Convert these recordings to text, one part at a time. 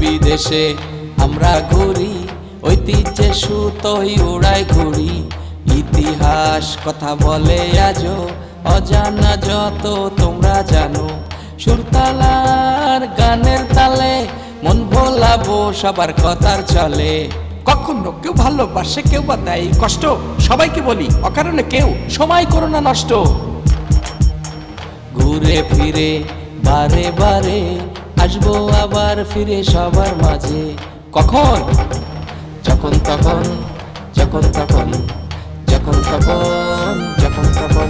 বিদেশে আমরা ঘুরি, ঐতিহ্যে সুতোই উড়াই ঘুরি। ইতিহাস কথা বলে আজও, অজানা যত তোমরা জানো। সুরতালার গানের তালে মন ভোলাবো সবার কথার চলে। কখনো কেউ ভালোবাসে, কেউ বা দেয় কষ্ট, সবাইকে বলি অকারণে কেউ সময় করো না নষ্ট। ঘুরে ফিরে বারে বারে আসবো আবার ফিরে সবার মাঝে। কখন? যখন তখন, যখন তখন, যখন তখন, যখন তখন,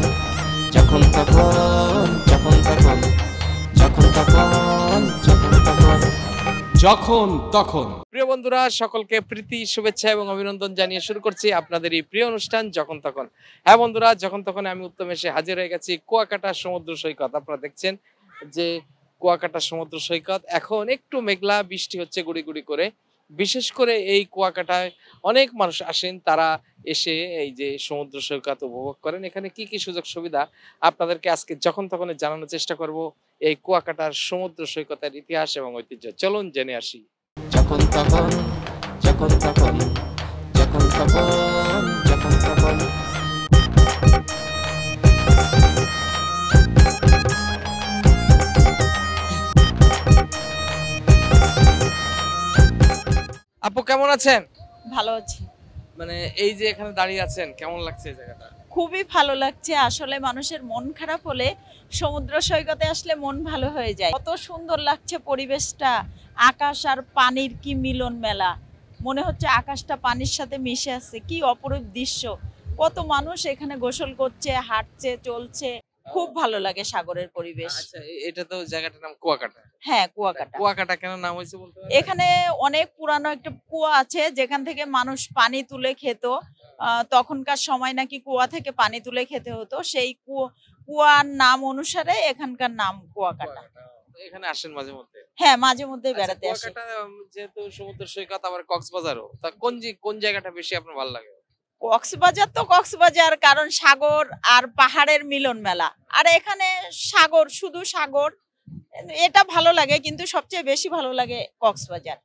যখন তখন, যখন তখন, যখন তখন, যখন তখন, যখন তখন। প্রিয় বন্ধুরা, সকলকে প্রীতি শুভেচ্ছা এবং অভিনন্দন জানিয়ে শুরু করছি আপনাদের এই প্রিয় অনুষ্ঠান যখন তখন। হ্যাঁ বন্ধুরা, যখন তখন আমি উত্তম এসে হাজির হয়ে গেছি কুয়াকাটা সমুদ্র সৈকত। আপনারা দেখছেন যে কুয়াকাটা সমুদ্র সৈকত এখন একটু মেঘলা, বৃষ্টি হচ্ছে গুড়ি গুড়ি করে। বিশেষ করে এই কুয়াকাটায় অনেক মানুষ আসেন, তারা এসে এই যে সমুদ্র সৈকত উপভোগ করেন। এখানে কি কি সুযোগ সুবিধা আপনাদেরকে আজকে যখন তখন জানানোর চেষ্টা করব। এই কুয়াকাটার সমুদ্র সৈকতের ইতিহাস এবং ঐতিহ্য চলুন জেনে আসি। যখন তখন, যখন তখন, যখন তখন, যখন তখন। আপু কেমন আছেন? ভালো আছি। মানে এই যে এখানে দাঁড়িয়ে আছেন, কেমন লাগছে এই জায়গাটা? খুবই ভালো লাগছে। আসলে মানুষের মন খারাপ হলে সমুদ্র সৈকতে আসলে মন ভালো হয়ে যায়। কত সুন্দর লাগছে পরিবেশটা, আকাশ আর পানির কি মিলন মেলা। মনে হচ্ছে আকাশটা পানির সাথে মিশে আছে, কি অপরূপ দৃশ্য। কত মানুষ এখানে গোসল করছে, হাঁটছে, চলছে। খুব ভালো লাগে সাগরের পরিবেশ। আচ্ছা, এটা তো জায়গাটার নাম কুয়াকাটা। হ্যাঁ, কুয়াকাটা। কুয়াকাটা কেন নাম হয়েছে বলতে পারবেন? এখানে অনেক পুরানো একটা কুয়া আছে, যেখান থেকে মানুষ পানি তুলে খেত। তখনকার সময় নাকি কুয়া থেকে পানি তুলে খেতে হতো। সেই কুয়ার নাম অনুসারে এখানকার নাম কুয়াকাটা। এখানে আসেন মাঝে মধ্যে? হ্যাঁ, মাঝে মধ্যে বেড়াতে আসি। কুয়াকাটা যেহেতু সমুদ্র সৈকত, আবার কক্সবাজারও, তা কোন জায়গাটা বেশি আপনার ভালো লাগে? কক্সবাজার তো কক্সবাজার, কারণ সাগর আর পাহাড়ের মিলন মেলা। আর এখানে সাগর, শুধু সাগর, এটা ভালো লাগে। কিন্তু সবচেয়ে বেশি ভালো লাগে কক্সবাজার।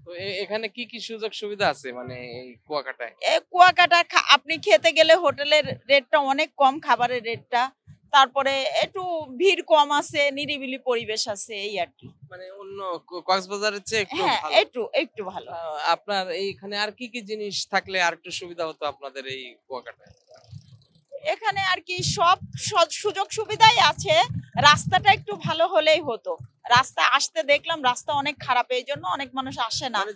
তো এখানে কি কি সুযোগ সুবিধা আছে মানে এই কুয়াকাটায়? কুয়াকাটা আপনি খেতে গেলে হোটেলের রেটটা অনেক কম, খাবারের রেটটা। তারপরে একটু ভিড় কম আছে, নিরিবিলি পরিবেশ আছে, এই আর কি। মানে অন্য কক্সবাজারের চেয়ে একটু হ্যাঁ, ভালো। একটু ভালো। আপনার এইখানে আর কি কি জিনিস থাকলে আর একটু সুবিধা হতো আপনাদের এই কুয়াকাটায়? এখানে আর কি সব সুযোগ সুবিধাই আছে। রাস্তাটা একটু ভালো হলেই হতো। রাস্তা আসতে দেখলাম রাস্তা অনেক খারাপ, এই জন্য অনেক মানুষ আসে না। মানে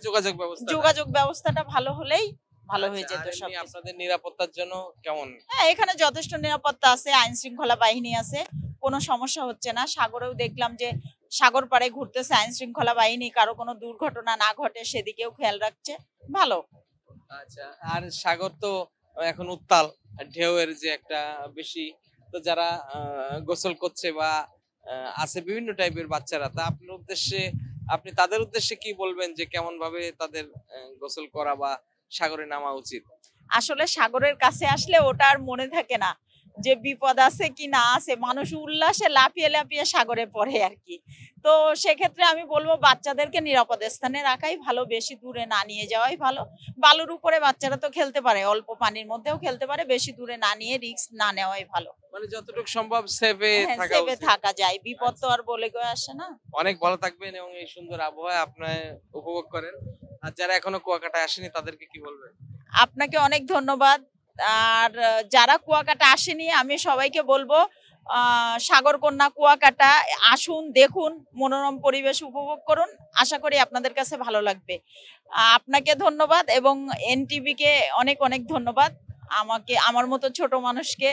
যোগাযোগ ব্যবস্থাটা ভালো হলেই ভালো হয়ে যেত সব। আপনাদের নিরাপত্তার জন্য কেমন? হ্যাঁ, এখানে যথেষ্ট নিরাপত্তা আছে, আইন শৃঙ্খলা বাহিনী আছে, কোনো সমস্যা হচ্ছে না। সাগরেও দেখলাম যে সাগর পাড়ে ঘুরতেছে আইন শৃঙ্খলা বাহিনী, কারো কোনো দুর্ঘটনা না ঘটে সেদিকেও খেয়াল রাখছে। ভালো। আচ্ছা, আর সাগর তো এখন উত্তাল, ঢেউয়ের যে একটা বেশি, তো যারা গোসল করছে বা আছে বিভিন্ন টাইপের বাচ্চারা, তা আপনি তাদের উদ্দেশ্যে কি বলবেন যে কেমন ভাবে তাদের গোসল করা বা সাগরে নামা উচিত? আসলে সাগরের কাছে আসলে ওটা আর মনে থাকে না যে বিপদ আছে কি না আছে, মানুষ উল্লাসে লাফিয়ে লাফিয়ে সাগরে পড়ে আর কি। তো সেক্ষেত্রে আমি বলবো বাচ্চাদেরকে নিরাপদ স্থানে রাখাই ভালো, বেশি দূরে না নিয়ে যাওয়াই ভালো। বালুর উপরে বাচ্চারা তো খেলতে পারে, অল্প পানির মধ্যেও খেলতে পারে, বেশি দূরে না নিয়ে রিস্ক না নেওয়াই ভালো। মানে যতটুকু সম্ভব সেভে থাকা যায়, বিপদ তো আর বলে গিয়ে আসে না। অনেক ভালো থাকবেন এবং এই সুন্দর আবহাওয়া আপনি উপভোগ করেন। আর যারা এখনো কুয়াকাটায় আসেনি তাদেরকে কি বলবেন? আপনাকে অনেক ধন্যবাদ। আর যারা কুয়াকাটা আসেনি, আমি সবাইকে বলবো সাগরকন্যা কুয়াকাটা আসুন, দেখুন, মনোরম পরিবেশ উপভোগ করুন। আশা করি আপনাদের কাছে ভালো লাগবে। আপনাকে ধন্যবাদ এবং এনটিভি কে অনেক অনেক ধন্যবাদ, আমাকে, আমার মতো ছোট মানুষকে।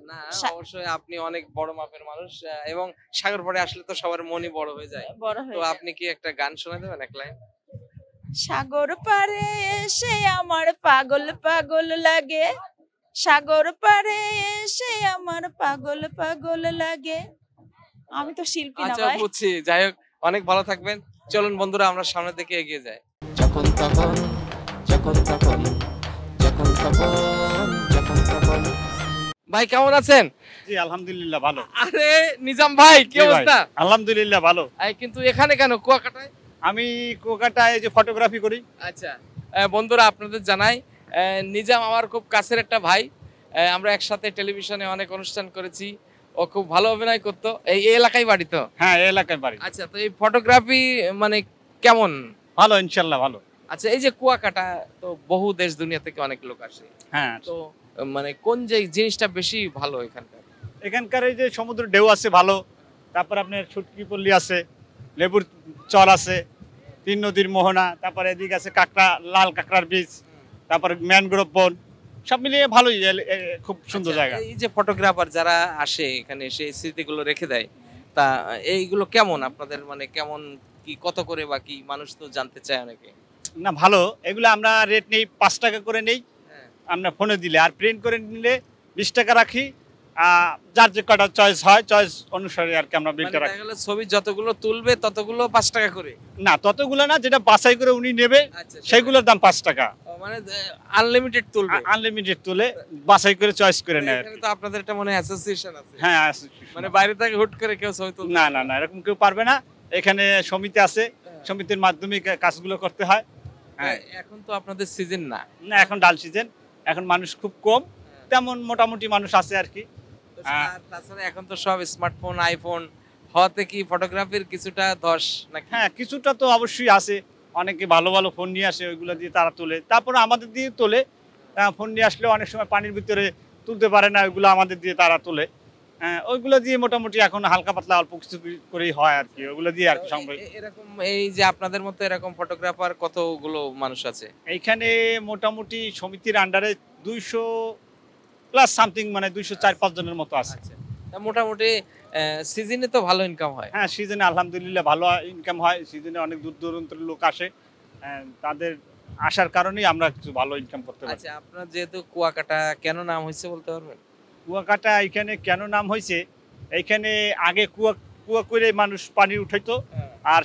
না, অবশ্যই আপনি অনেক বড় মাপের মানুষ এবং সাগর পাড়ে আসলে তো সবার মনই বড় হয়ে যায়। তো আপনি কি একটা গান শোনাতে দেবেন, এক লাইন? সাগর পাড়ে এসে আমার পাগল পাগল লাগে, সাগর পাড়ে এসে আমার পাগল পাগল লাগে। আমি তো শিল্পী না ভাই। আচ্ছা, বুঝছি। যাই হোক, অনেক ভালো থাকবেন। চলুন বন্ধুরা, আমরা সামনের দিকে এগিয়ে যাই। যখন তখন, যখন তখন, যখন তখন, যখন তখন। ভাই কেমন আছেন? জি আলহামদুলিল্লাহ ভালো। আরে নিজাম ভাই কি জি ভাই, অবস্থা? আলহামদুলিল্লাহ ভালো। কিন্তু এখানে কেন কুয়াকাটায়? আমি কুয়াকাটায় যে ফটোগ্রাফি করি। আচ্ছা বন্ধুরা আপনাদের জানাই নিজাম আমার খুব কাছের একটা ভাই। আমরা একসাথে টেলিভিশনে অনেক অনুষ্ঠান করেছি। ও খুব ভালো অভিনয় করতো। এই এলাকায় বাড়ি তো? হ্যাঁ এই এলাকায় বাড়ি। আচ্ছা তো এই ফটোগ্রাফি মানে কেমন? ভালো ইনশাল্লাহ ভালো। আচ্ছা এই যে কুয়াকাটা তো বহু দেশ দুনিয়া থেকে অনেক লোক আসে, হ্যাঁ তো মানে কোন যে জিনিসটা বেশি ভালো এখানকার? এখানকার এই যে সমুদ্র ঢেউ আছে ভালো, তারপর আপনার ছুটকি পল্লী আছে, লেবুর চর আছে, তিন নদীর মোহনা, তারপর এদিকে আছে কাঁকড়া, লাল কাঁকড়ার বীজ, তারপর ম্যানগ্রোভ বন, সব মিলিয়ে ভালোই খুব সুন্দর আচ্ছা, জায়গা। এই যে ফটোগ্রাফার যারা আসে এখানে এসে এই স্মৃতিগুলো রেখে দেয়, তা এইগুলো কেমন আপনাদের, মানে কেমন কি কত করে বা কি, মানুষ তো জানতে চায় অনেকে। না ভালো, এগুলো আমরা রেট নেই 5 টাকা করে নেই হ্যাঁ। আমরা ফোনে দিলে, আর প্রিন্ট করে নিলে 20 টাকা রাখি। যার যে কটা চয়েস হয় চয়েস অনুসারে আর কি আমরা মানে বিলটা রাখি। দেখা গেলো ছবি যতগুলো তুলবে ততগুলো 5 টাকা করে? না ততগুলো না, যেটা বাছাই করে উনি নেবে আচ্ছা সেগুলোর দাম 5 টাকা। মানে আনলিমিটেড তুলবে? আনলিমিটেড তুলে বাছাই করে চয়েস করে নেয় আর এখানে কি। তো আপনাদের একটা মনে অ্যাসোসিয়েশন আছে? হ্যাঁ মানে বাইরে থেকে হুট করে কেউ ছবি তুলবে না না না, এরকম কেউ পারবে না। এখানে সমিতি আছে, সমিতির মাধ্যমে কাজগুলো করতে হয়। হ্যাঁ এখন তো আপনাদের সিজন না। না এখন ডাল সিজন, এখন মানুষ খুব কম, তেমন মোটামুটি মানুষ আছে আর কি। আর তাছাড়া এখন তো সব স্মার্টফোন আইফোন হওয়াতে কি ফটোগ্রাফির কিছুটা ধস নাকি? হ্যাঁ কিছুটা তো অবশ্যই আছে, অনেকে ভালো ভালো ফোন নিয়ে আসে, ওইগুলো দিয়ে তারা তোলে, তারপরে আমাদের দিয়ে তোলে। ফোন নিয়ে আসলে অনেক সময় পানির ভিতরে তুলতে পারে না, ওইগুলো আমাদের দিয়ে তারা তোলে। ওইগুলো দিয়ে মোটামুটি এখন হালকা পাতলা অল্প কিছু করেই হয় আর কি, ওগুলো দিয়ে আর কি সম্ভব। এরকম এই যে আপনাদের মতো এরকম ফটোগ্রাফার কতগুলো মানুষ আছে এইখানে? মোটামুটি সমিতির আন্ডারে 200 প্লাস সামথিং, মানে 204-5 জনের মতো আছে। আচ্ছা তা মোটামুটি সিজনে তো ভালো ইনকাম হয়? হ্যাঁ সিজনে আলহামদুলিল্লাহ ভালো ইনকাম হয়, সিজনে অনেক দূর দূরান্তের লোক আসে, তাদের আসার কারণেই আমরা কিছু ভালো ইনকাম করতে পারি। আচ্ছা আপনার যেহেতু কুয়াকাটা কেন নাম হয়েছে বলতে পারবেন? কুয়াকাটা এখানে কেন নাম হয়েছে, এইখানে আগে কুয়া কুয়া করে মানুষ পানি উঠাইতো, আর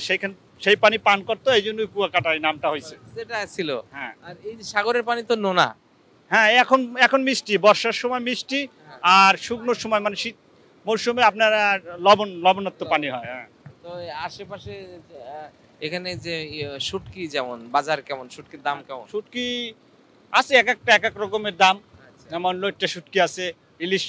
সেই পানি পান করতো, এই জন্যই কুয়াকাটায় নামটা হয়েছে। যেটা ছিল। হ্যাঁ আর এই যে সাগরের পানি তো নোনা। হ্যাঁ এখন মিষ্টি, বর্ষার সময় মিষ্টি, আর শুকনোর সময় মানে শীত মৌসুমে আপনার লবণাক্ত পানি হয়। হ্যাঁ তো এই আশেপাশে এখানে যে শুটকি যেমন বাজার কেমন, শুটকির দাম কেমন? শুটকি আছে এক একটা এক এক রকমের দাম, যেমন লইট্টা শুটকি আছে, ইলিশ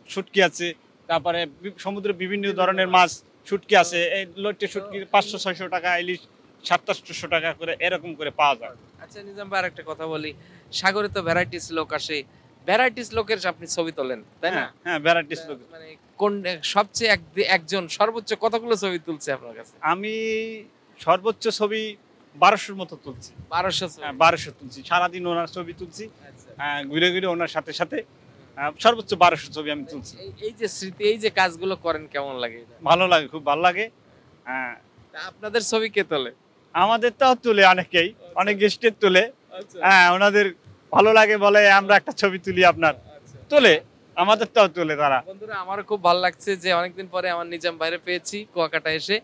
শুটকি আছে, তারপরে সমুদ্রে বিভিন্ন ধরনের মাছ শুটকি আছে। এই লইট্টা শুটকি 500-600 টাকা, ইলিশ 700-800 টাকা করে এরকম করে পাওয়া যায়। আচ্ছা নিজাম ভাই আরেকটা কথা বলি, সাগরে তো ভ্যারাইটিস লোক আসে, ভ্যারাইটিস লোকের আপনি ছবি তোলেন তাই না? হ্যাঁ ভ্যারাইটিস লোক। মানে কোন সবচেয়ে একজন সর্বোচ্চ কতগুলো ছবি তুলছে আপনার কাছে? আমি সর্বোচ্চ ছবি 1200-র মতো তুলছি। 1200 ছবি? হ্যাঁ 1200 তুলছি, সারাদিন ওনার ছবি তুলছি, আচ্ছা। ঘুরে ঘুরে ওনার সাথে সাথে সর্বোচ্চ 1200 ছবি আমি তুলছি। এই যে স্মৃতি, এই যে কাজগুলো করেন কেমন লাগে এটা? ভালো লাগে, খুব ভালো লাগে। তা আপনাদের ছবি কে তোলে? আমাদের তাও তুলে অনেকেই, অনেক গেস্টের তুলে। আচ্ছা ওনাদের ভালো লাগে বলে আমরা একটা ছবি তুলি আপনার, তোলে, আমাদের তাও তোলে তারা। বন্ধুরা আমারও খুব ভালো লাগছে যে অনেকদিন পরে আমার নিজাম বাইরে পেয়েছি কুয়াকাটা এসে।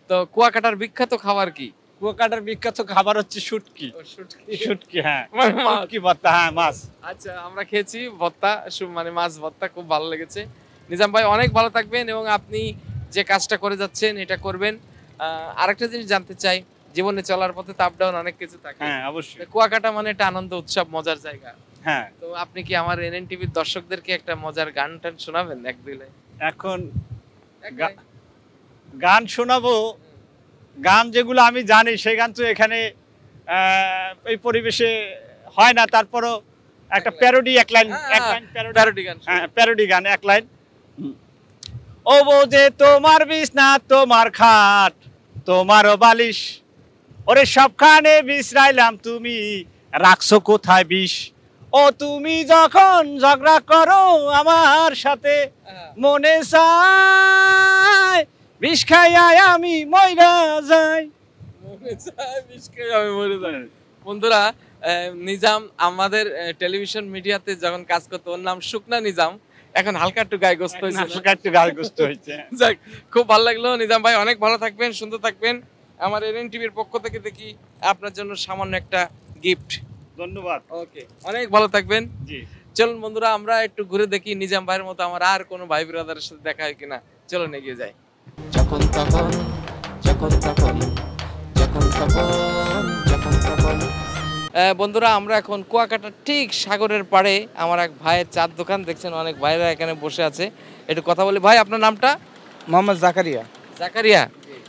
তো কুয়াকাটার বিখ্যাত খাবার কি? কুয়াকাটার বিখ্যাত খাবার হচ্ছে শুটকি। শুটকি। শুটকি হ্যাঁ, মানে মাছ। শুটকি ভর্তা, হ্যাঁ মাছ। আচ্ছা আমরা খেয়েছি ভর্তা, মানে মাছ ভর্তা, খুব ভালো লেগেছে। নিজাম ভাই অনেক ভালো থাকবেন এবং আপনি যে কাজটা করে যাচ্ছেন এটা করবেন। আরেকটা জিনিস জানতে চাই, জীবনে চলার পথে তো আপ ডাউন অনেক কিছু থাকে, হ্যাঁ অবশ্যই। কুয়াকাটা মানে একটা আনন্দ উৎসব মজার জায়গা। হ্যাঁ তো আপনি কি আমার এনএন টিভির দর্শকদেরকে একটা মজার গান টান শোনাবেন এক দুই লাইন? এখন গান শোনাবো, গান যেগুলো আমি জানি সেই গান তো এখানে এই পরিবেশে হয় না, তারপরও একটা প্যারোডি এক লাইন প্যারোডি গান। হ্যাঁ প্যারোডি গান এক লাইন। ও বউ যে তোমার বিছনা, তোমার খাট, তোমারও বালিশ, ওরে সবখানে বিশ্রাইলাম, তুমি রাখছো কোথায় বিষ? ও তুমি যখন ঝগড়া করো আমার সাথে, মনে চায় বিষ খাইয়া আমি মইরা যাই। বন্ধুরা নিজাম আমাদের টেলিভিশন মিডিয়াতে যখন কাজ করতো ওর নাম শুকনা নিজাম, এখন হালকা একটু গায়ে-গোস্ত হয়েছে। একটু গায়ে-গোস্ত হয়েছে। যাক খুব ভালো লাগলো নিজাম ভাই, অনেক ভালো থাকবেন, সুন্দর থাকবেন। আমার এনএন টিভির পক্ষ থেকে দেখি আপনার জন্য সামান্য একটা গিফট। ধন্যবাদ। ওকে অনেক ভালো থাকবেন। জি চলুন বন্ধুরা আমরা একটু ঘুরে দেখি নিজাম ভাইয়ের মতো আমার আর কোনো ভাই ব্রাদারের সাথে দেখা হয় কিনা। চলুন এগিয়ে যাই। যখন তখন যখন তখন যখন তখন যখন তখন বন্ধুরা আমরা এখন কুয়াকাটার ঠিক সাগরের পাড়ে আমার এক ভাইয়ের চার দোকান দেখছেন, অনেক ভাইরা এখানে বসে আছে, একটু কথা বলি। ভাই আপনার নামটা? মোহাম্মদ জাকারিয়া। জাকারিয়া।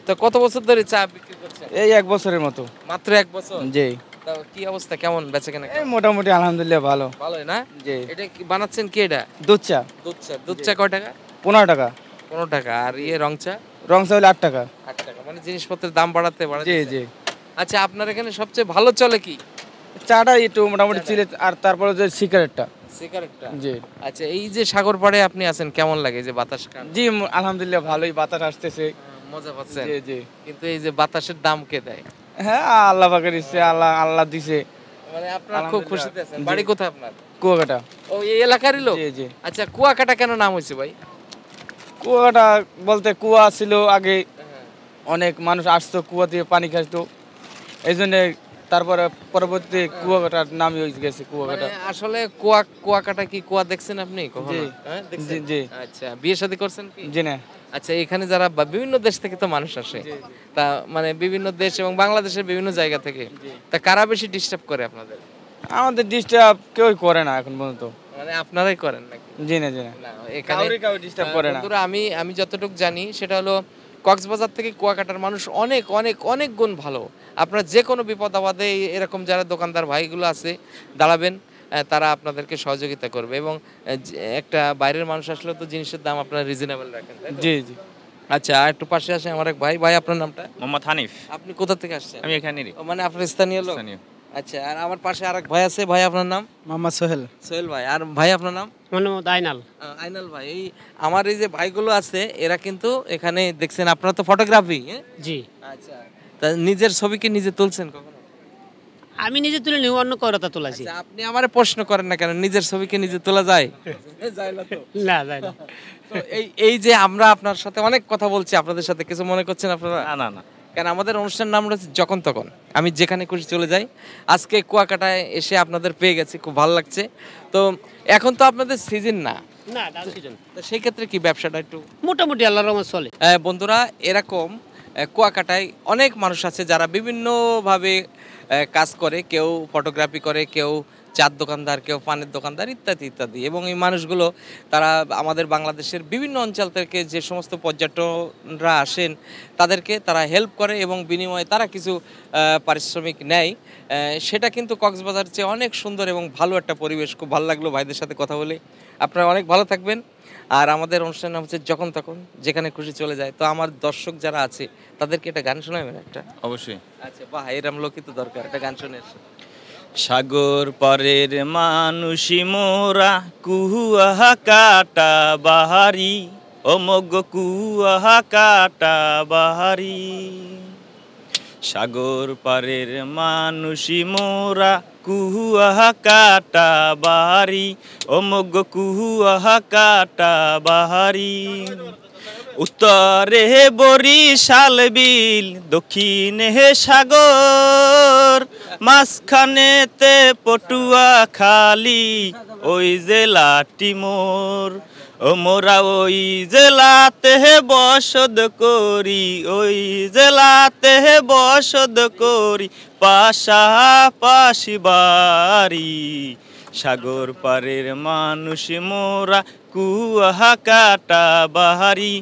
তো কত বছর ধরে চা বিক্রি করছেন? এই 1 বছরের মতো। মাত্র 1 বছর? জি। তো কি অবস্থা, কেমন বেচাকেনা? এই মোটামুটি আলহামদুলিল্লাহ ভালো। ভালোই না? জি। এটা কি বানাচ্ছেন কি এটা? দুধ চা। দুধ চা কয় টাকা? 15 টাকা। 15 টাকা। আর রং চা? রং চা হলে 8 টাকা। 8 টাকা। মানে জিনিসপত্রের দাম বাড়াতে জি বাড়াতে। জি। আচ্ছা আপনার এখানে সবচেয়ে ভালো চলে কি? চাটা একটু মোটামুটি চিলে, আর তারপরে যে সিগারেটটা। সিগারেটটা? জি। আচ্ছা এই যে সাগর পাড়ে আপনি আছেন কেমন লাগে যে বাতাস খান? জি আলহামদুলিল্লাহ ভালোই, বাতাস আসতেছে। মজা পাচ্ছেন? জি জি। কিন্তু এই যে বাতাসের দাম কে দেয়? হ্যাঁ আল্লাহ পাকের ইচ্ছে, আল্লাহ দিছে। মানে আপনারা খুব খুশিতে আছেন। বাড়ি কোথায় আপনার? কুয়াকাটা। ও এই এলাকারই লোক? জি জি। আচ্ছা কুয়াকাটা কেন নাম হয়েছে ভাই? কুয়াকাটা বলতে কুয়া ছিল আগে, অনেক মানুষ আসতো কুয়া দিয়ে পানি খাইতো, এই জন্য তারপরে পরবর্তী কুয়াকাটার নামই হয়ে গেছে কুয়াকাটা। মানে আসলে কুয়াকাটা কি কুয়া দেখছেন আপনি কখনো? জি। হ্যাঁ জি দেখছেন? জি। আচ্ছা বিয়ে শাদী করছেন কি? জি না। আচ্ছা এখানে যারা বিভিন্ন দেশ থেকে তো মানুষ আসে, তা মানে বিভিন্ন দেশ এবং বাংলাদেশের বিভিন্ন জায়গা থেকে, তা কারা বেশি ডিস্টার্ব করে আপনাদের? আমাদের ডিস্টার্ব কেউই করে না এখন পর্যন্ত। মানে আপনারাই করেন নাকি? জি না জি না। না এখানে কাউকে ডিস্টার্ব করে না। বন্ধুরা আমি যতটুকু জানি সেটা হলো কক্সবাজার থেকে কুয়াকাটার মানুষ অনেক অনেক অনেক গুণ ভালো। আপনারা যে কোনো বিপদ আপদে এরকম যারা দোকানদার ভাইগুলো আছে দাঁড়াবেন, তারা আপনাদেরকে সহযোগিতা করবে এবং একটা বাইরের মানুষ আসলে তো জিনিসের দাম আপনারা রিজনেবল রাখেন, তাই তো? জি জি। আচ্ছা আর একটু পাশে আসে আমার এক ভাই। ভাই আপনার নামটা? মোহাম্মদ হানিফ। আপনি কোথা থেকে আসছেন? আমি এখানেরই ও, মানে আপনার স্থানীয় লোক? স্থানীয়। আচ্ছা আর আমার পাশে আরেক ভাই আছে। ভাই আপনার নাম? মোহাম্মদ সোহেল। সোহেল ভাই। আর ভাই আপনার নাম? মোহাম্মদ আইনাল। আইনাল ভাই। এই আমার এই যে ভাইগুলো আছে এরা কিন্তু এখানে দেখছেন আপনারা তো ফটোগ্রাফি। জি। আচ্ছা তা নিজের ছবি কি নিজে তুলছেন কখনো? আমি নিজে তুলে নিউ অন্য করতা তুলাছি। আচ্ছা, আপনি আমারে প্রশ্ন করেন না কেন, নিজের ছবি কি নিজে তোলা যায়? যায় না তো। না যায় না। তো এই যে আমরা আপনার সাথে অনেক কথা বলছি, আপনাদের সাথে কিছু মনে করছেন আপনারা? না না না। কেন আমাদের অনুষ্ঠান নাম হচ্ছে যখন তখন, আমি যেখানে খুশি চলে যাই। আজকে কুয়াকাটায় এসে আপনাদের পেয়ে গেছি, খুব ভালো লাগছে। তো এখন তো আপনাদের সিজন না, না ডাউন সিজন। তো সেই ক্ষেত্রে কি ব্যবসাটা একটু মোটামুটি আল্লাহর রহমত চলে। বন্ধুরা এরকম কুয়াকাটায় অনেক মানুষ আছে যারা বিভিন্নভাবে কাজ করে, কেউ ফটোগ্রাফি করে, কেউ চার দোকানদার, কেউ পানের দোকানদার ইত্যাদি ইত্যাদি। এবং এই মানুষগুলো তারা আমাদের বাংলাদেশের বিভিন্ন অঞ্চল থেকে যে সমস্ত পর্যটনরা আসেন তাদেরকে তারা হেল্প করে এবং বিনিময়ে তারা কিছু পারিশ্রমিক নেয়। সেটা কিন্তু কক্সবাজার চেয়ে অনেক সুন্দর এবং ভালো একটা পরিবেশ। খুব ভালো লাগলো ভাইদের সাথে কথা বলে। আপনারা অনেক ভালো থাকবেন। আর আমাদের অনুষ্ঠান নাম হচ্ছে যখন তখন, যেখানে খুশি চলে যায়। তো আমার দর্শক যারা আছে তাদেরকে একটা গান শোনাবেন একটা? অবশ্যই। আচ্ছা বাহ, এরম লোকই তো দরকার, একটা গান শুনে আসি। সাগর পারের মানুষি মোরা, কুয়াহা কাটা বাহারি, অমগ কুয়াহা কাটা বাহারি। সাগর পারের মানুষি মোরা, কুয়াহা কাটা বাহারি, অমগ কুয়াহা কাটা বাহারি। উত্তরে বরিশাল বিল, দক্ষিণে সাগর, মাঝখানেতে পটুয়া খালি, ওই জেলাটি মোর। ও মোরা ওই জেলাতে বসত করি, ওই জেলাতে বসত করি, পাশাপাশি বাড়ি। সাগর পারের মানুষ মোরা, কুয়াহা কাটা বাহারি,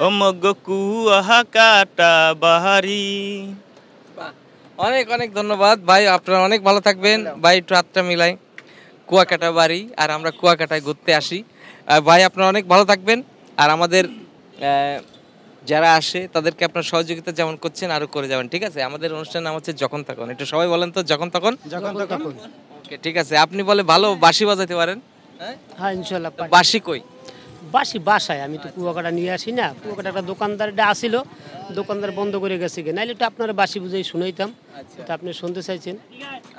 অমগ কুয়াহা কাটা বাহারি। অনেক অনেক ধন্যবাদ ভাই, আপনারা অনেক ভালো থাকবেন। ভাই একটু হাতটা মিলাই। কুয়াকাটা বাড়ি আর আমরা কুয়াকাটায় ঘুরতে আসি। ভাই আপনারা অনেক ভালো থাকবেন। আর আমাদের যারা আসে তাদেরকে আপনার সহযোগিতা যেমন করছেন আরো করে যাবেন, ঠিক আছে? আমাদের অনুষ্ঠানের নাম হচ্ছে যখন তখন। একটু সবাই বলেন তো যখন তখন। যখন তখন। ওকে ঠিক আছে। আপনি বলে ভালো বাঁশি বাজাতে পারেন? হ্যাঁ ইনশাআল্লাহ। বাঁশি কই? বাসি বাসায় আমি তো কুয়াকাটা নিয়ে আসি না। কুয়াকাটা একটা দোকানদার আসিল, দোকানদার বন্ধ করে গেছে গে, নাইলে একটু আপনারা বাসি বুঝাই শুনাইতাম। তো আপনি শুনতে চাইছেন।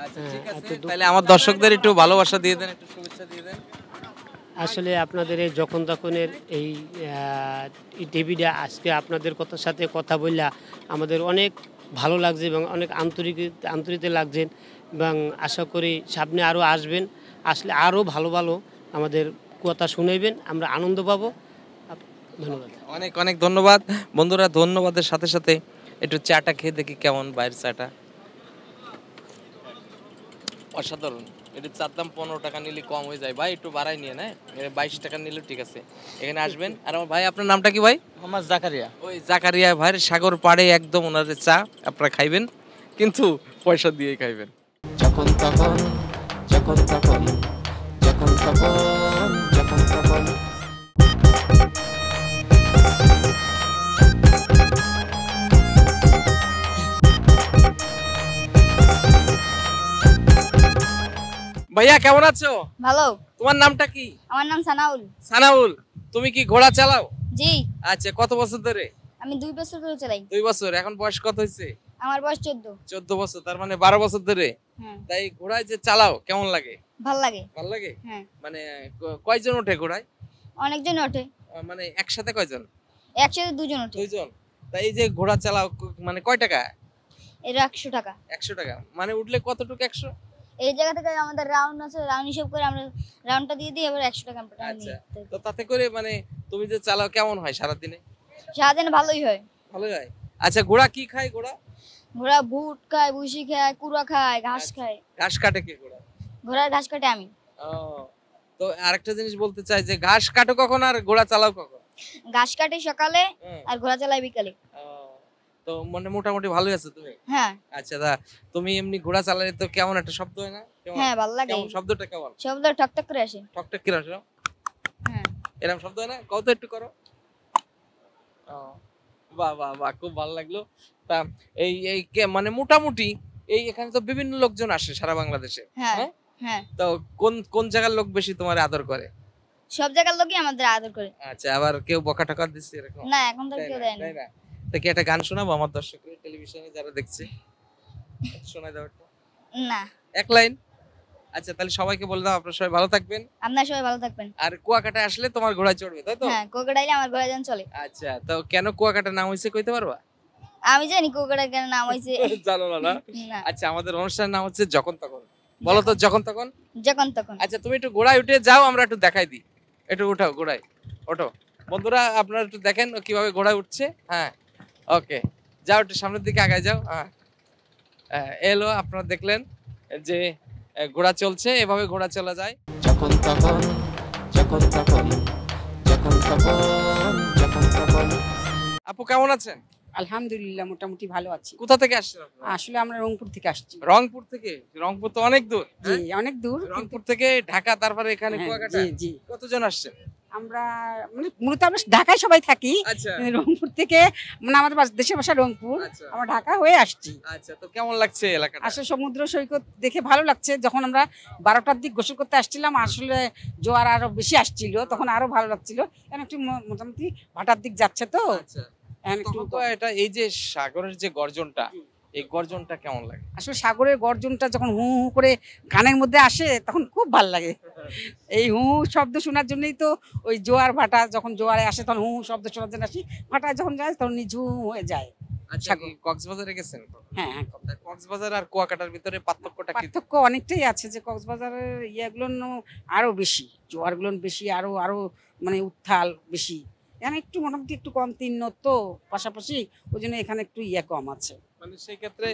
আচ্ছা ঠিক আছে, তাহলে আমার দর্শকদের একটু ভালোবাসা দিয়ে দেন, একটু শুভেচ্ছা দিয়ে দেন। আসলে আপনাদের এই যখন তখনের এই টিভিটা আজকে আপনাদের কথার সাথে কথা বললা আমাদের অনেক ভালো লাগছে এবং অনেক আন্তরিকতা লাগছে এবং আশা করি সামনে আরও আসবেন, আসলে আরও ভালো ভালো আমাদের কথা শুনাইবেন, আমরা আনন্দ পাবো। ধন্যবাদ। অনেক অনেক ধন্যবাদ বন্ধুরা। ধন্যবাদের সাথে সাথে একটু চাটা খেয়ে দেখি কেমন বাইরের চাটা। অসাধারণ। এটা চার দাম 15 টাকা নিলে কম হয়ে যায় ভাই, একটু বাড়াই নিয়ে না, 22 টাকা নিলে ঠিক আছে। এখানে আসবেন। আর আমার ভাই, আপনার নামটা কি ভাই? মোহাম্মদ জাকারিয়া। ওই জাকারিয়া ভাইয়ের সাগর পাড়ে একদম ওনাদের চা আপনারা খাইবেন, কিন্তু পয়সা দিয়েই খাইবেন। যখন তখন যখন তখন যখন তখন যখন তখন ভাইয়া কেমন আছো? ভালো। তোমার নামটা কি? আমার নাম সানাউল। সানাউল। তুমি কি ঘোড়া চালাও? জি। আচ্ছা, কত বছর ধরে? আমি 2 বছর ধরে চালাই। 2 বছর। এখন বয়স কত হইছে? আমার বয়স 14। 14 বছর, তার মানে 12 বছর ধরে। হ্যাঁ। তাই ঘোড়ায় যে চালাও কেমন লাগে? ভাল লাগে। ভালো লাগে? হ্যাঁ। মানে কয়জন ওঠে ঘোড়ায়? অনেকজন ওঠে। মানে একসাথে কয়জন? একসাথে 2 জন ওঠে। 2 জন। তাই এই যে ঘোড়া চালাও মানে কয় টাকা? এর 100 টাকা। 100 টাকা। মানে উঠলে কতটুকু 100? এই জায়গা থেকে আমাদের রাউন্ড আছে, রাউন্ড হিসাব করে আমরা রাউন্ডটা দিয়ে দিই, এবার 100 টাকা আমরা আচ্ছা। নিই। তো তাতে করে মানে তুমি যে চালাও কেমন হয় সারা দিনে? সারাদিন ভালোই হয়। ভালো হয়। আচ্ছা, ঘোড়া কি খায়? ঘোড়া ঘোড়া ভুট খায়, ভুসি খায়, কুড়া খায়, ঘাস খায়। ঘাস কাটে কে ঘোড়া? ঘোড়ার ঘাস কাটে আমি। ও, তো আরেকটা জিনিস বলতে চাই যে ঘাস কাটো কখন আর ঘোড়া চালাও কখন? ঘাস কাটে সকালে হুম। আর ঘোড়া চালাই বিকালে। ও, তো মানে মোটামুটি ভালোই আছে তুমি। হ্যাঁ। আচ্ছা, দা তুমি এমনি ঘোড়া চালালে তো কেমন একটা শব্দ হয় না? কেমন? হ্যাঁ, ভালো লাগে। কেমন শব্দটা কেমন? শব্দ ঠকঠক করে আসে। টকটক কিরম শোনো? হ্যাঁ। এরকম শব্দ হয় না? কত একটু করো। ও, বাহ বাহ বাহ, খুব ভালো লাগলো। তা এই এই মানে মোটামুটি এই এখানে তো বিভিন্ন লোকজন আসে সারা বাংলাদেশে। হ্যাঁ। হ্যাঁ? হ্যাঁ। তো কোন কোন জায়গার লোক বেশি তোমার আদর করে? সব জায়গার লোকই আমাদের আদর করে। আচ্ছা, আবার কেউ বকা টকা দিচ্ছে এরকম? না, এখন তো তাই কেউ না, দেয় না। তাই না? তো কি একটা গান শোনাবো আমার দর্শকদের, টেলিভিশনে যারা দেখছে? শোনাই দাও একটা। না। এক লাইন। আচ্ছা, তাহলে সবাইকে বলে দাও আপনারা সবাই ভালো থাকবেন। আপনারা সবাই ভালো থাকবেন। আর কুয়াকাটা আসলে তোমার ঘোড়ায় চড়বে, তাই তো? হ্যাঁ, কোকড়াইলে আমার ঘোড়া যান চলে। আচ্ছা, তো কেন কুয়াকাটা নাম হয়েছে কইতে পারবা? আমি জানি কোকড়াই কেন নাম হয়েছে। জানো না? না। আচ্ছা, আমাদের অনুষ্ঠানের নাম হচ্ছে যখন তখন। বলো তো, যখন তখন। যখন তখন। আচ্ছা, তুমি একটু ঘোড়ায় উঠে যাও, আমরা একটু দেখাই দিই। একটু উঠাও ঘোড়ায়, ওঠো বন্ধুরা, আপনারা একটু দেখেন ও কিভাবে ঘোড়ায় উঠছে। হ্যাঁ, ওকে, যাও একটু সামনের দিকে আগায় যাও। হ্যাঁ, এলো, আপনারা দেখলেন যে ঘোড়া চলছে, এভাবে ঘোড়া চলা যায়। যখন তখন যখন তখন যখন তখন যখন তখন। আপু কেমন আছেন? আলহামদুলিল্লাহ, মোটামুটি ভালো আছি। কোথা থেকে আসছেন আপনারা? আসলে আমরা রংপুর থেকে আসছি। রংপুর থেকে? রংপুর তো অনেক দূর। জি, অনেক দূর। রংপুর থেকে ঢাকা, তারপরে এখানে হ্যাঁ, কুয়াকাটা। জি জি। কতজন আসছেন? আমরা মানে মূলত আমরা ঢাকায় সবাই থাকি। আচ্ছা রংপুর থেকে, মানে আমাদের দেশের ভাষা রংপুর, আচ্ছা আমরা ঢাকা হয়ে আসছি। আচ্ছা, তো কেমন লাগছে এলাকাটা? আসলে সমুদ্র সৈকত দেখে ভালো লাগছে। যখন আমরা 12টার দিক গোসল করতে আসছিলাম, আসলে জোয়ার আরো বেশি আসছিল, তখন আরো ভালো লাগছিল। এখন একটু মোটামুটি ভাটার দিক যাচ্ছে তো, আচ্ছা, এখন একটু তখন তো এটা এই যে সাগরের যে গর্জনটা, এই গর্জনটা কেমন লাগে? আসলে সাগরের গর্জনটা যখন হু হু করে কানের মধ্যে আসে তখন খুব ভালো লাগে। এই হু হু শব্দ শোনার জন্যই তো ওই জোয়ার ভাটা, যখন জোয়ারে আসে তখন হু হু শব্দ শোনার জন্য আসি, ভাটায় যখন যায় তখন নিঝুম হয়ে যায়। আচ্ছা, সাগর। কি কক্সবাজারে গেছেন? হ্যাঁ হ্যাঁ, তা কক্সবাজার আর কুয়াকাটার ভিতরে পার্থক্যটা কি? পার্থক্য অনেকটাই আছে। যে কক্সবাজারের ইয়েগুলো আরো বেশি, জোয়ারগুলো বেশি, আরো আরো মানে উত্থাল বেশি। এখানে একটু মোটামুটি একটু কম, তীর্ণ তো পাশাপাশি, ওই জন্য এখানে একটু ইয়ে কম আছে। মানে সেই ক্ষেত্রে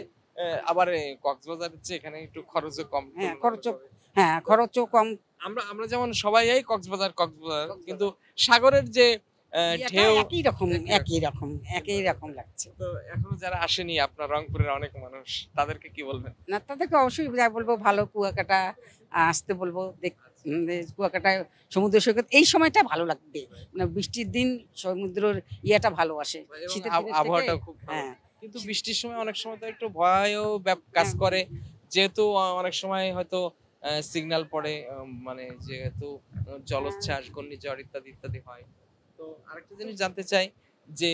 আবার কক্সবাজারের চেয়ে এখানে একটু খরচও কম। হ্যাঁ, খরচও কম। আমরা আমরা যেমন সবাই এই কক্সবাজার কক্সবাজার, কিন্তু সাগরের যে ইয়েটা ঢেউ একই রকম লাগছে। তো এখনো যারা আসেনি, আপনার রংপুরের অনেক মানুষ, তাদেরকে কি বলবেন? না, তাদেরকে অবশ্যই যা বলবো, ভালো কুয়াকাটা আসতে বলবো। কুয়াকাটায় সমুদ্র সৈকত এই সময়টা ভালো লাগবে, মানে বৃষ্টির দিন সমুদ্রের ইয়েটা ভালো আসে, এবং শীতের দিনের থেকে। আবহাওয়াটা খুব ভালো। হ্যাঁ, কিন্তু বৃষ্টির সময় অনেক সময় তো একটু ভয়ও কাজ করে, যেহেতু অনেক সময় হয়তো সিগন্যাল পড়ে, মানে যেহেতু জলোচ্ছ্বাস, ঘূর্ণিঝড় ইত্যাদি ইত্যাদি হয়। তো আরেকটা জিনিস জানতে চাই যে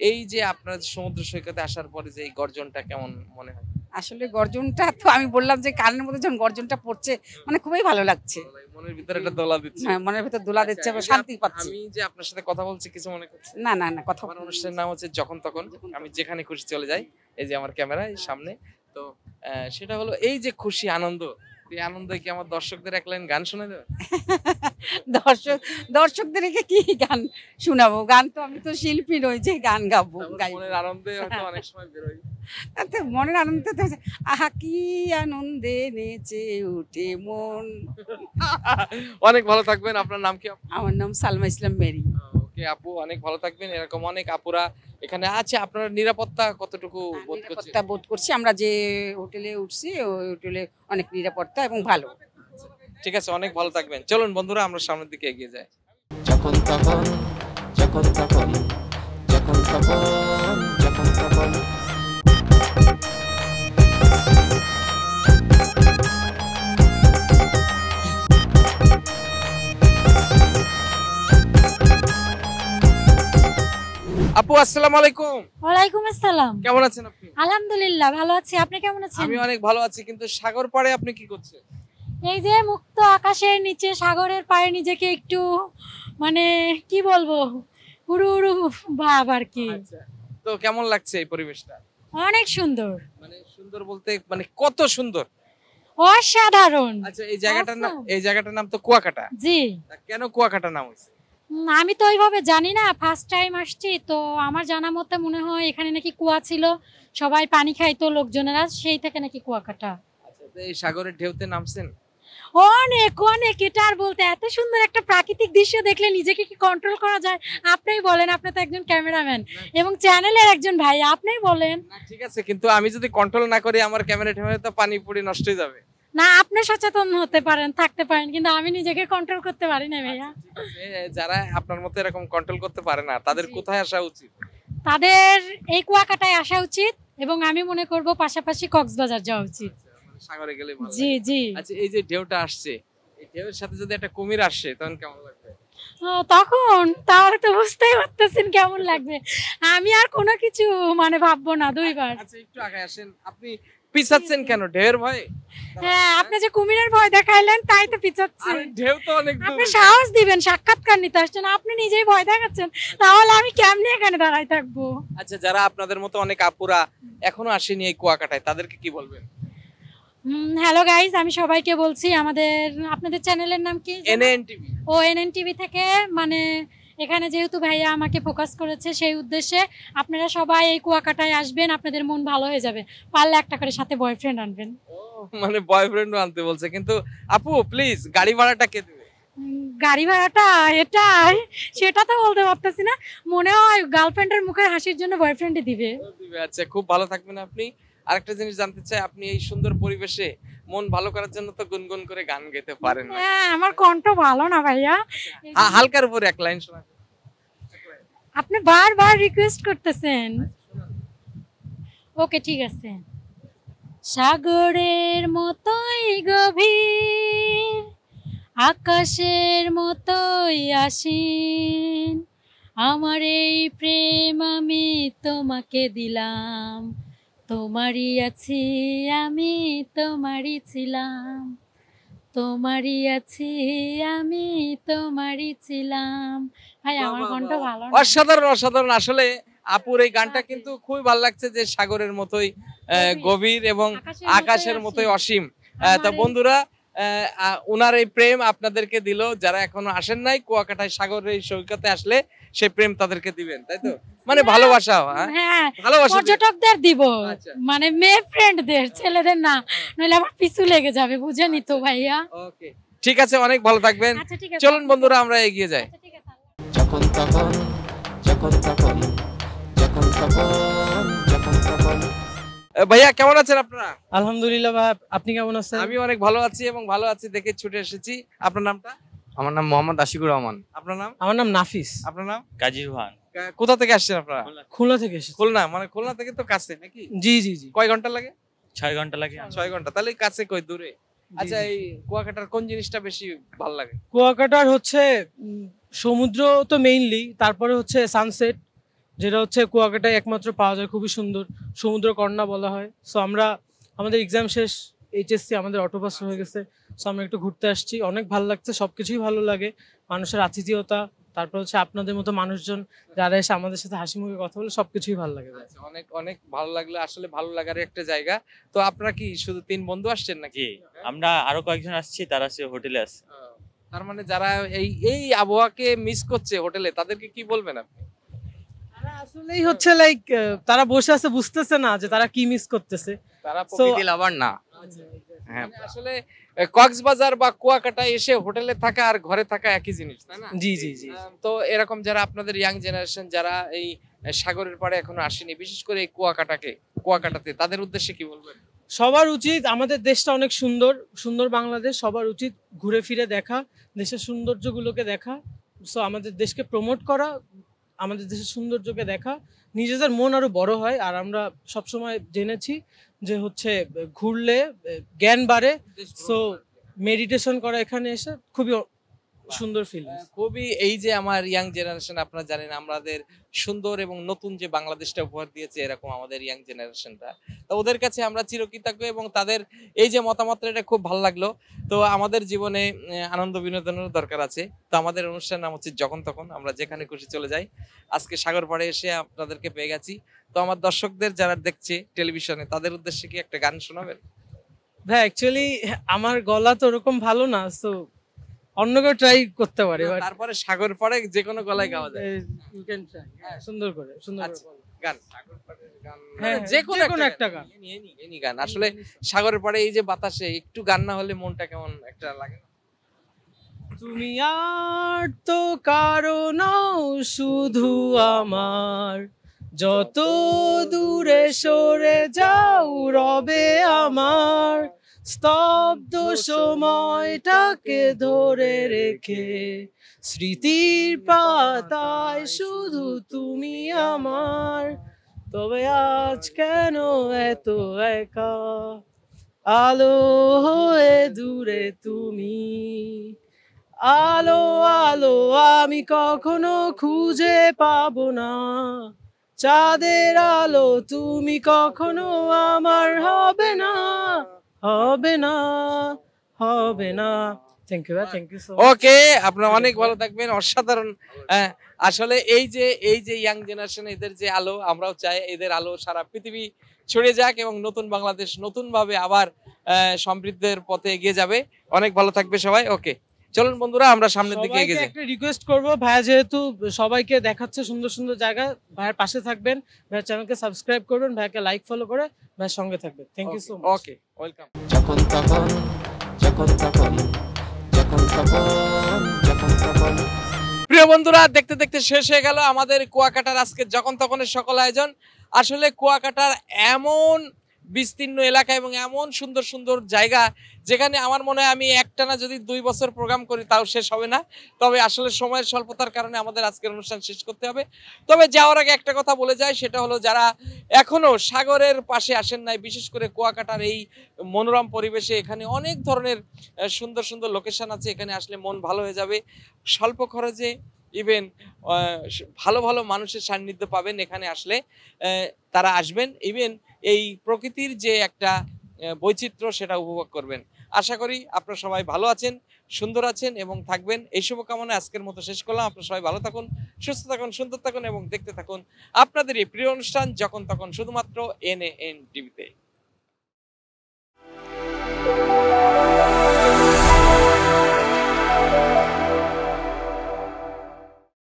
এই যে আপনার সমুদ্র সৈকতে আসার পরে যে এই গর্জনটা কেমন মনে হয়? আসলে গর্জনটা তো আমি বললাম যে কানের মধ্যে যখন গর্জনটা পড়ছে, মানে খুবই ভালো লাগছে। মনের ভিতরে একটা দোলা দিচ্ছে। হ্যাঁ, মনের ভিতর দোলা দিচ্ছে, আচ্ছা, এই যে শান্তি পাচ্ছি। আমি যে আপনার সাথে কথা বলছি, কিছু মনে করছেন? না না না, কথা আমার অনুষ্ঠানের নাম হচ্ছে যখন তখন। আমি যেখানে খুশি চলে যাই, এই যে আমার ক্যামেরা এই সামনে। তো সেটা হলো এই যে খুশি আনন্দ, এই আনন্দে কি আমার দর্শকদের এক লাইন গান শোনা দেবে? দর্শকদেরকে কি গান শোনাবো? গান তো আমি তো শিল্পী নই যে গান গাবো গাইবো। মনের আনন্দে হয়তো অনেক সময় বেরোই। তো মনের আনন্দে তো আহা কি আনন্দে নেচে উঠে মন। অনেক ভালো থাকবেন। আপনার নাম কি? আমার নাম সালমা ইসলাম মেরি। ওকে আপু, অনেক ভালো থাকবেন। এরকম অনেক আপুরা এখানে আছে। আপনার নিরাপত্তা কতটুকু বোধ করছেন? নিরাপত্তা বোধ করছি, আমরা যে হোটেলে উঠছি ওই হোটেলে অনেক নিরাপত্তা এবং ভালো। ঠিক আছে, অনেক ভালো থাকবেন। চলুন বন্ধুরা আমরা সামনের দিকে এগিয়ে যাই। যখন তখন যখন তখন যখন তখন যখন তখন আপু আসসালামু আলাইকুম। ওয়ালাইকুম আসসালাম। কেমন আছেন আপনি? আলহামদুলিল্লাহ ভালো আছি, আপনি কেমন আছেন? আমি অনেক ভালো আছি, কিন্তু সাগর পাড়ে আপনি কি করছেন? এই যে মুক্ত আকাশের নিচে সাগরের পাড়ে নিজেকে একটু মানে কি বলবো উড়ু উড়ু ভাব আর কি। আচ্ছা, তো কেমন লাগছে এই পরিবেশটা? অনেক সুন্দর। মানে সুন্দর বলতে মানে কত সুন্দর? অসাধারণ। আচ্ছা, এই জায়গাটার নাম তো কুয়াকাটা। জি। কেন কুয়াকাটা নাম হয়েছে? আমি তো ওইভাবে জানি না, ফার্স্ট টাইম আসছি তো। আমার জানা মতে মনে হয় এখানে নাকি কুয়া ছিল, সবাই পানি খাইতো লোকজনেরা, সেই থেকে নাকি কুয়াকাটা। আচ্ছা, তো এই সাগরের ঢেউতে নামছেন? অনেক অনেক, এটা আর বলতে, এত সুন্দর একটা প্রাকৃতিক দৃশ্য দেখলে নিজেকে কি কন্ট্রোল করা যায়? আপনিই বলেন, আপনি তো একজন ক্যামেরাম্যান এবং চ্যানেলের একজন ভাই, আপনিই বলেন। না ঠিক আছে, কিন্তু আমি যদি কন্ট্রোল না করি আমার ক্যামেরা ট্যামেরা তো পানি পড়ে নষ্ট হয়ে যাবে। না, আপনি সচেতন হতে পারেন, থাকতে পারেন, কিন্তু আমি নিজেকে কন্ট্রোল করতে পারি না ভাইয়া। যারা আপনার মতো এরকম কন্ট্রোল করতে পারে না তাদের কোথায় আসা উচিত? তাদের এই কুয়াকাটায় আসা উচিত এবং আমি মনে করব পাশাপাশি কক্সবাজার যাওয়া উচিত। সাগরে গেলে ভালো। জি জি। আচ্ছা, এই যে ঢেউটা আসছে, এই ঢেউের সাথে যদি একটা কুমির আসে তখন কেমন লাগবে? তখন তাহলে তো বুঝতেই পারতেছেন কেমন লাগবে। আমি আর কোনো কিছু মানে ভাববো না দুইবার। আচ্ছা, একটু আগে আসেন। আপনি পিছাচ্ছেন কেন? ঢেউয়ের ভয়? হ্যাঁ, আপনি যে কুমিরের ভয় দেখাইলেন তাই তো পিছাচ্ছি। ঢেউ তো অনেক দূর। আপনি সাহস দিবেন, সাক্ষাৎকার নিতে আসছেন, আপনি নিজেই ভয় দেখাচ্ছেন, তাহলে আমি কেমনে এখানে দাঁড়াই থাকবো? আচ্ছা, যারা আপনাদের মতো অনেক আপুরা এখনো আসেনি এই কুয়াকাটায় তাদেরকে কি বলবেন? হ্যালো গাইস, আমি সবাইকে বলছি আপনাদের চ্যানেলের নাম কি? NN TV. ও এনএন টিভি থেকে, মানে এখানে যেহেতু ভাইয়া আমাকে ফোকাস করেছে সেই উদ্দেশ্যে আপনারা সবাই এই কুয়াকাটায় আসবেন, আপনাদের মন ভালো হয়ে যাবে। পারলে একটা করে সাথে বয়ফ্রেন্ড আনবেন। মানে বয়ফ্রেন্ডও আনতে বলছে, কিন্তু আপু প্লিজ গাড়ি ভাড়াটা কে দেবে? গাড়ি ভাড়াটা এটাই, সেটা তো বলতে পারতেছি না। মনে হয় গার্লফ্রেন্ডের মুখের হাসির জন্য বয়ফ্রেন্ডই দিবে। আচ্ছা, খুব ভালো থাকবেন আপনি। আরেকটা জিনিস জানতে চাই, আপনি এই সুন্দর পরিবেশে মন ভালো করার জন্য তো গুনগুন করে গান গাইতে পারেন না? হ্যাঁ, আমার কণ্ঠ ভালো না ভাইয়া। হালকার উপরে এক লাইন শোনা। আপনি বারবার রিকোয়েস্ট করতেছেন। ওকে ঠিক আছে। সাগরের মতোই গভীর, আকাশের মতোই আসীন, আমার এই প্রেম আমি তোমাকে দিলাম, তোমারই আছি আমি, তোমারই ছিলাম, তোমারই আছি আমি, তোমারই ছিলাম। ভাই আমার কণ্ঠ ভালো না। অসাধারণ অসাধারণ। আসলে আপুর এই গানটা কিন্তু খুবই ভালো লাগছে, যে সাগরের মতোই গভীর এবং আকাশের মতোই অসীম। তো বন্ধুরা, ওনার এই প্রেম আপনাদেরকে দিল। যারা এখনো আসেন নাই কুয়াকাটায় সাগরের এই সৈকতে, আসলে সেই প্রেম তাদেরকে দিবেন, তাই তো? মানে ভালোবাসা। হ্যাঁ, ভালোবাসা পর্যটকদের দিব, মানে মেয়ে ফ্রেন্ডদের, ছেলেদের না, নইলে আমার পিছু লেগে যাবে, বুঝেনি তো ভাইয়া। ওকে ঠিক আছে, অনেক ভালো থাকবেন। চলুন বন্ধুরা আমরা এগিয়ে যাই। যখন তখন যখন তখন যখন তখন যখন তখন। ভাইয়া কেমন আছেন আপনারা? আলহামদুলিল্লাহ ভাই, আপনি কেমন আছেন? আমি অনেক ভালো আছি এবং ভালো আছি দেখে ছুটে এসেছি। আপনার নামটা? আমার নাম মোহাম্মদ আশিকুর রহমান। আপনার নাম? আমার নাম নাফিস। আপনার নাম? কাজী ভান। কোথা থেকে আসছেন আপনারা? খুলনা থেকে এসেছি। খুলনা, মানে খুলনা থেকে তো কাছে নাকি? জি জি জি। কয় ঘন্টা লাগে? 6 ঘন্টা লাগে। 6 ঘন্টা, তাহলে কাছে কই দূরে? আচ্ছা, এই কুয়াকাটার কোন জিনিসটা বেশি ভালো লাগে? কুয়াকাটার হচ্ছে সমুদ্র তো মেইনলি, তারপরে হচ্ছে সানসেট, যেটা হচ্ছে কুয়াকাটায় একমাত্র পাওয়া যায়, খুবই সুন্দর। সমুদ্র কন্যা বলা হয়। সো আমাদের এক্সাম শেষ, এইচএসসি আমাদের অটোপাস হয়ে গেছে। সো আমরা একটু ঘুরতে আসছি, অনেক ভালো লাগছে, সবকিছুই ভালো লাগে। মানুষের আতিথেয়তা, তারপর হচ্ছে আপনাদের মতো মানুষজন যারা এসে আমাদের সাথে হাসি মুখে কথা বলে সবকিছুই ভালো লাগে ভাই। আচ্ছা, অনেক অনেক ভালো লাগলো, আসলে ভালো লাগার একটা জায়গা। তো আপনারা কি শুধু 3 বন্ধু আসছেন নাকি? আমরা আরো কয়েকজন আসছি, তারা আছে হোটেলে আছে। তার মানে যারা এই এই আবহাওয়াকে মিস করছে হোটেলে, তাদেরকে কি বলবেন আপনি? তারা আসলেই হচ্ছে লাইক তারা বসে আছে, বুঝতেছে না যে তারা কি মিস করতেছে। তারা প্রকৃতি লাভার না। হ্যাঁ, আসলে কক্সবাজার বা কুয়াকাটা এসে হোটেলে থাকা আর ঘরে থাকা একই জিনিস, তাই না? জি জি জি। তো এরকম যারা আপনাদের ইয়াং জেনারেশন যারা এই সাগরের পাড়ে এখনো আসেনি, বিশেষ করে এই কুয়াকাটাতে, তাদের উদ্দেশ্যে কি বলবেন? সবার উচিত, আমাদের দেশটা অনেক সুন্দর, সুন্দর বাংলাদেশ, সবার উচিত ঘুরে ফিরে দেখা, দেশের সৌন্দর্যগুলোকে দেখা। সো আমাদের দেশকে প্রমোট করা, আমাদের দেশের সৌন্দর্যকে দেখা, নিজেদের মন আরো বড় হয়। আর আমরা সবসময় জেনেছি যে হচ্ছে ঘুরলে জ্ঞান বাড়ে। সো মেডিটেশন করা এখানে এসে খুবই সুন্দর ফিল। খুবই, এই যে আমার ইয়াং জেনারেশন, আপনারা জানেন আমাদের সুন্দর এবং নতুন যে বাংলাদেশটা উপহার দিয়েছে এরকম আমাদের ইয়াং জেনারেশনটা, তো ওদের কাছে আমরা চিরকৃতজ্ঞ এবং তাদের এই যে মতামতটা এটা খুব ভালো লাগলো। তো আমাদের জীবনে আনন্দ বিনোদনের দরকার আছে। তো আমাদের অনুষ্ঠান নাম হচ্ছে যখন তখন, আমরা যেখানে খুশি চলে যাই। আজকে সাগর পাড়ে এসে আপনাদেরকে পেয়ে গেছি। তো আমার দর্শকদের যারা দেখছে টেলিভিশনে, তাদের উদ্দেশ্যে কি একটা গান শোনাবেন? ভাই অ্যাকচুয়ালি আমার গলা তো ওরকম ভালো না, তো অন্য কেউ ট্রাই করতে পারে। তারপরে সাগর পাড়ে যে কোনো গলায় গাওয়া যায়, সুন্দর করে, সুন্দর গান, সাগর পাড়ের গান, হ্যাঁ, যে কোনো একটা গান, এনি গান। আসলে সাগরের পাড়ে এই যে বাতাসে একটু গান না হলে মনটা কেমন একটা লাগে না? তুমি আর তো কারো নাও, শুধু আমার, যত দূরে সরে যাও রবে আমার, স্তব্ধ সময়টাকে ধরে রেখে স্মৃতির পাতায় শুধু তুমি আমার। তবে আজ কেন এত একা, আলো হয়ে দূরে তুমি, আলো আলো আমি কখনো খুঁজে পাবো না, চাঁদের আলো তুমি কখনো আমার হবে না, হবে না, হবে না। Thank you, thank you so much. Okay, আপনারা অনেক ভালো থাকবেন, অসাধারণ। আসলে এই যে ইয়াং জেনারেশন, এদের যে আলো, আমরাও চাই এদের আলো সারা পৃথিবী ছড়িয়ে যাক এবং নতুন বাংলাদেশ নতুন ভাবে আবার সমৃদ্ধের পথে এগিয়ে যাবে। অনেক ভালো থাকবে সবাই। ওকে, চলুন বন্ধুরা, আমরা সামনের দিকে এগিয়ে যাই। একটা রিকোয়েস্ট করব, ভাইয়া যেহেতু সবাইকে দেখাচ্ছে সুন্দর সুন্দর জায়গা, ভাইয়ের পাশে থাকবেন, ভাইয়ের চ্যানেলকে সাবস্ক্রাইব করবেন, ভাইয়াকে লাইক ফলো করে ভাইয়ের সঙ্গে থাকবেন। Thank you so much. Okay, welcome. যখন তখন, যখন তখন, যখন তখন, যখন তখন। প্রিয় বন্ধুরা, দেখতে দেখতে শেষ হয়ে গেল আমাদের কুয়াকাটার আজকে যখন তখনের সকল আয়োজন। আসলে কুয়াকাটার এমন বিস্তীর্ণ এলাকা এবং এমন সুন্দর সুন্দর জায়গা, যেখানে আমার মনে হয় আমি একটানা যদি 2 বছর প্রোগ্রাম করি তাও শেষ হবে না। তবে আসলে সময়ের স্বল্পতার কারণে আমাদের আজকের অনুষ্ঠান শেষ করতে হবে। তবে যাওয়ার আগে একটা কথা বলে যায়, সেটা হলো যারা এখনো সাগরের পাশে আসেন নাই, বিশেষ করে কুয়াকাটার এই মনোরম পরিবেশে, এখানে অনেক ধরনের সুন্দর সুন্দর লোকেশন আছে, এখানে আসলে মন ভালো হয়ে যাবে। স্বল্প খরচে ইভেন ভালো ভালো মানুষের সান্নিধ্য পাবেন এখানে আসলে। তারা আসবেন, ইভেন এই প্রকৃতির যে একটা বৈচিত্র্য সেটা উপভোগ করবেন। আশা করি আপনারা সবাই ভালো আছেন, সুন্দর আছেন এবং থাকবেন। এই শুভকামনায় আজকের মতো শেষ করলাম। আপনারা সবাই ভালো থাকুন, সুস্থ থাকুন, সুন্দর থাকুন এবং দেখতে থাকুন আপনাদের এই প্রিয় অনুষ্ঠান যখন তখন, শুধুমাত্র NAN টিভিতে।